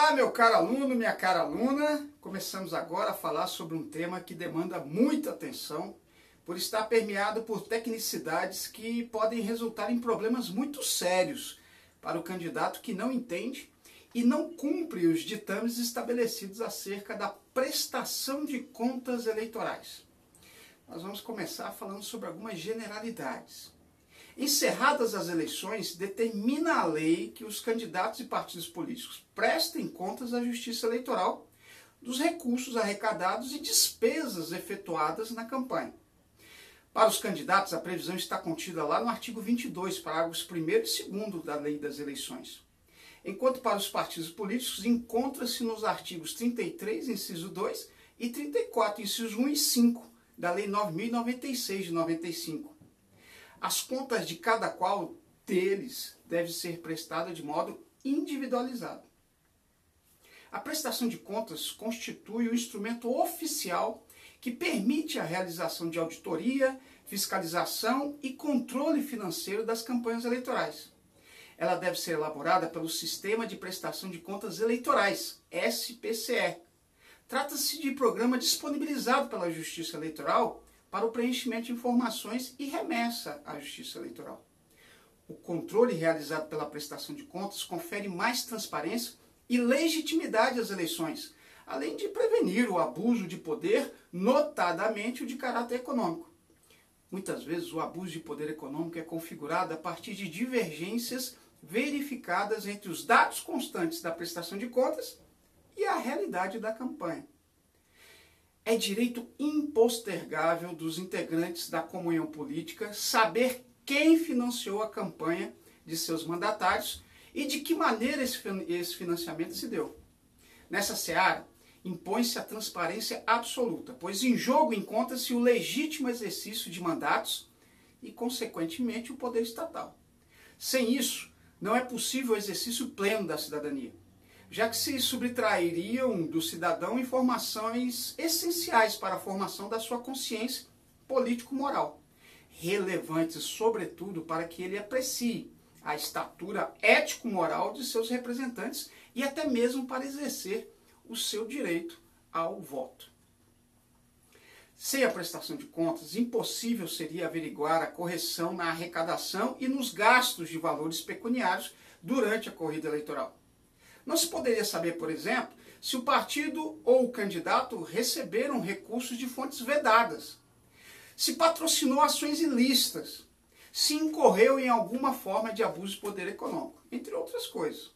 Olá, meu caro aluno, minha cara aluna. Começamos agora a falar sobre um tema que demanda muita atenção, por estar permeado por tecnicidades que podem resultar em problemas muito sérios para o candidato que não entende e não cumpre os ditames estabelecidos acerca da prestação de contas eleitorais. Nós vamos começar falando sobre algumas generalidades. Encerradas as eleições, determina a lei que os candidatos e partidos políticos prestem contas à Justiça Eleitoral dos recursos arrecadados e despesas efetuadas na campanha. Para os candidatos, a previsão está contida lá no artigo 22, parágrafos 1º e 2º da Lei das Eleições. Enquanto para os partidos políticos, encontra-se nos artigos 33, inciso 2, e 34, inciso 1 e 5, da Lei 9.096 de 95. As contas de cada qual deles deve ser prestada de modo individualizado. A prestação de contas constitui o instrumento oficial que permite a realização de auditoria, fiscalização e controle financeiro das campanhas eleitorais. Ela deve ser elaborada pelo Sistema de Prestação de Contas Eleitorais, SPCE. Trata-se de programa disponibilizado pela Justiça Eleitoral para o preenchimento de informações e remessa à Justiça Eleitoral. O controle realizado pela prestação de contas confere mais transparência e legitimidade às eleições, além de prevenir o abuso de poder, notadamente o de caráter econômico. Muitas vezes o abuso de poder econômico é configurado a partir de divergências verificadas entre os dados constantes da prestação de contas e a realidade da campanha. É direito impostergável dos integrantes da comunhão política saber quem financiou a campanha de seus mandatários e de que maneira esse financiamento se deu. Nessa seara, impõe-se a transparência absoluta, pois em jogo encontra-se o legítimo exercício de mandatos e, consequentemente, o poder estatal. Sem isso, não é possível o exercício pleno da cidadania, já que se subtrairiam do cidadão informações essenciais para a formação da sua consciência político-moral, relevantes, sobretudo, para que ele aprecie a estatura ético-moral de seus representantes e até mesmo para exercer o seu direito ao voto. Sem a prestação de contas, impossível seria averiguar a correção na arrecadação e nos gastos de valores pecuniários durante a corrida eleitoral. Não se poderia saber, por exemplo, se o partido ou o candidato receberam recursos de fontes vedadas, se patrocinou ações ilícitas, se incorreu em alguma forma de abuso de poder econômico, entre outras coisas.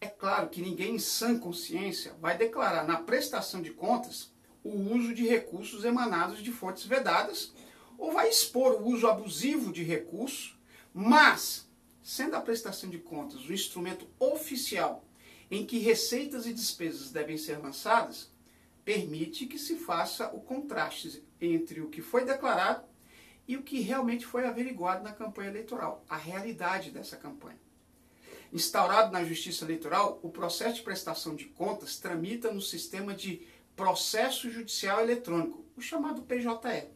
É claro que ninguém em sã consciência vai declarar na prestação de contas o uso de recursos emanados de fontes vedadas ou vai expor o uso abusivo de recursos, mas sendo a prestação de contas o instrumento oficial em que receitas e despesas devem ser lançadas, permite que se faça o contraste entre o que foi declarado e o que realmente foi averiguado na campanha eleitoral, a realidade dessa campanha. Instaurado na Justiça Eleitoral, o processo de prestação de contas tramita no sistema de processo judicial eletrônico, o chamado PJE.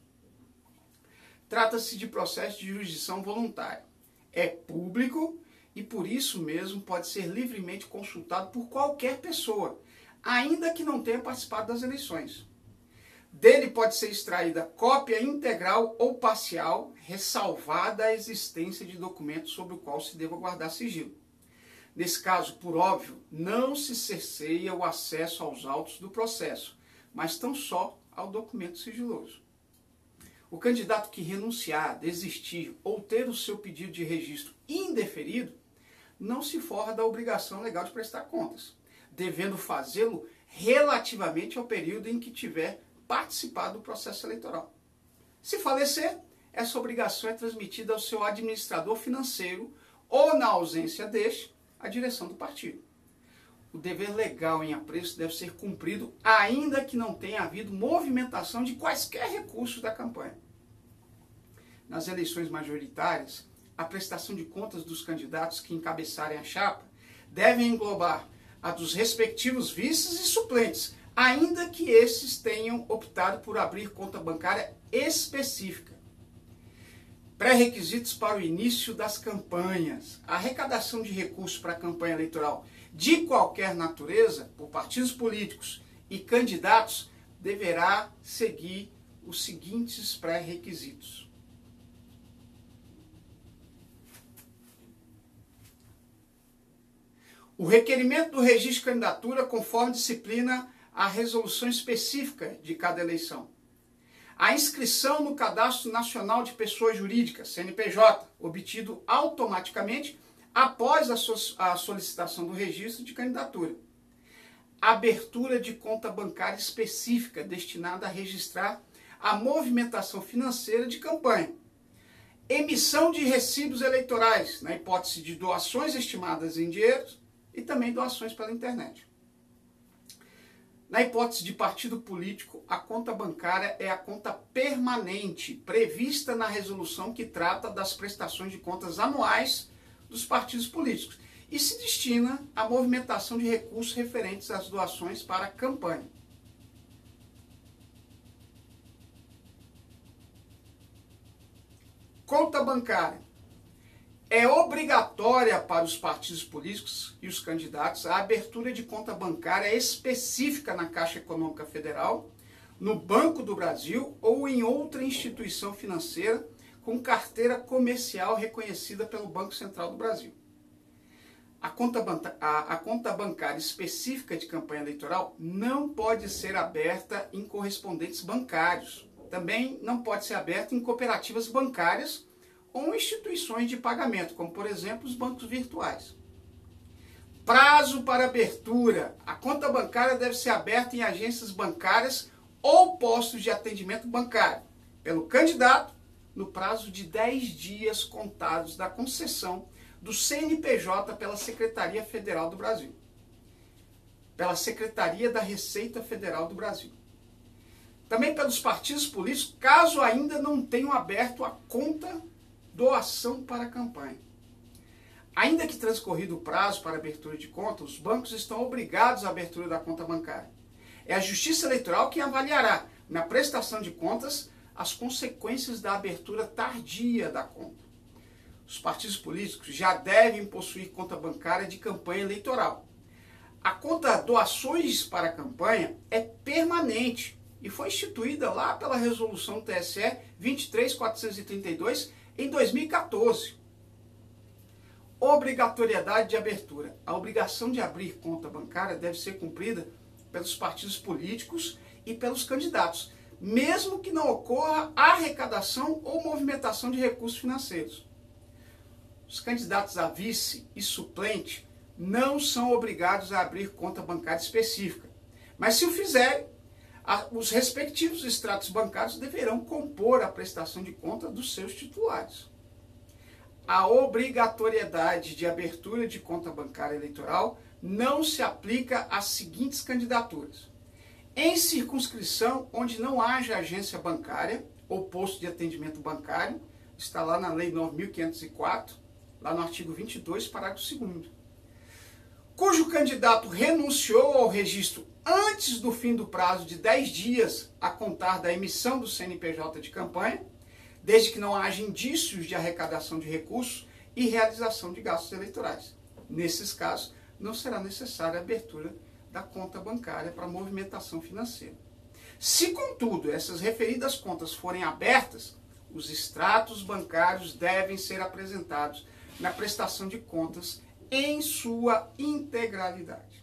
Trata-se de processo de jurisdição voluntária. É público e por isso mesmo pode ser livremente consultado por qualquer pessoa, ainda que não tenha participado das eleições. Dele pode ser extraída cópia integral ou parcial, ressalvada a existência de documento sobre o qual se deva guardar sigilo. Nesse caso, por óbvio, não se cerceia o acesso aos autos do processo, mas tão só ao documento sigiloso. O candidato que renunciar, desistir ou ter o seu pedido de registro indeferido não se forra da obrigação legal de prestar contas, devendo fazê-lo relativamente ao período em que tiver participado do processo eleitoral. Se falecer, essa obrigação é transmitida ao seu administrador financeiro ou, na ausência deste, à direção do partido. O dever legal em apreço deve ser cumprido ainda que não tenha havido movimentação de quaisquer recursos da campanha. Nas eleições majoritárias, a prestação de contas dos candidatos que encabeçarem a chapa deve englobar a dos respectivos vices e suplentes, ainda que esses tenham optado por abrir conta bancária específica. Pré-requisitos para o início das campanhas. A arrecadação de recursos para a campanha eleitoral de qualquer natureza, por partidos políticos e candidatos, deverá seguir os seguintes pré-requisitos. O requerimento do registro de candidatura conforme disciplina a resolução específica de cada eleição. A inscrição no Cadastro Nacional de Pessoas Jurídicas, CNPJ, obtido automaticamente após a solicitação do registro de candidatura. Abertura de conta bancária específica destinada a registrar a movimentação financeira de campanha. Emissão de recibos eleitorais, na hipótese de doações estimadas em dinheiro e também doações pela internet. Na hipótese de partido político, a conta bancária é a conta permanente prevista na resolução que trata das prestações de contas anuais dos partidos políticos e se destina à movimentação de recursos referentes às doações para a campanha. Conta bancária. É obrigatória para os partidos políticos e os candidatos a abertura de conta bancária específica na Caixa Econômica Federal, no Banco do Brasil ou em outra instituição financeira com carteira comercial reconhecida pelo Banco Central do Brasil. A conta bancária específica de campanha eleitoral não pode ser aberta em correspondentes bancários. Também não pode ser aberta em cooperativas bancárias ou instituições de pagamento, como por exemplo os bancos virtuais. Prazo para abertura. A conta bancária deve ser aberta em agências bancárias ou postos de atendimento bancário, pelo candidato, no prazo de 10 dias contados da concessão do CNPJ pela Secretaria Federal do Brasil, pela Secretaria da Receita Federal do Brasil. Também pelos partidos políticos, caso ainda não tenham aberto a conta doação para a campanha. Ainda que transcorrido o prazo para abertura de conta, os bancos estão obrigados à abertura da conta bancária. É a Justiça Eleitoral quem avaliará, na prestação de contas, as consequências da abertura tardia da conta. Os partidos políticos já devem possuir conta bancária de campanha eleitoral. A conta doações para a campanha é permanente e foi instituída lá pela resolução do TSE 23.432 em 2014. Obrigatoriedade de abertura. A obrigação de abrir conta bancária deve ser cumprida pelos partidos políticos e pelos candidatos, mesmo que não ocorra arrecadação ou movimentação de recursos financeiros. Os candidatos a vice e suplente não são obrigados a abrir conta bancária específica, mas se o fizerem, os respectivos extratos bancários deverão compor a prestação de conta dos seus titulares. A obrigatoriedade de abertura de conta bancária eleitoral não se aplica às seguintes candidaturas: em circunscrição onde não haja agência bancária ou posto de atendimento bancário, está lá na Lei 9.504, lá no artigo 22, parágrafo 2º, cujo candidato renunciou ao registro antes do fim do prazo de 10 dias a contar da emissão do CNPJ de campanha, desde que não haja indícios de arrecadação de recursos e realização de gastos eleitorais. Nesses casos, não será necessária a abertura da conta bancária para movimentação financeira. Se, contudo, essas referidas contas forem abertas, os extratos bancários devem ser apresentados na prestação de contas em sua integralidade.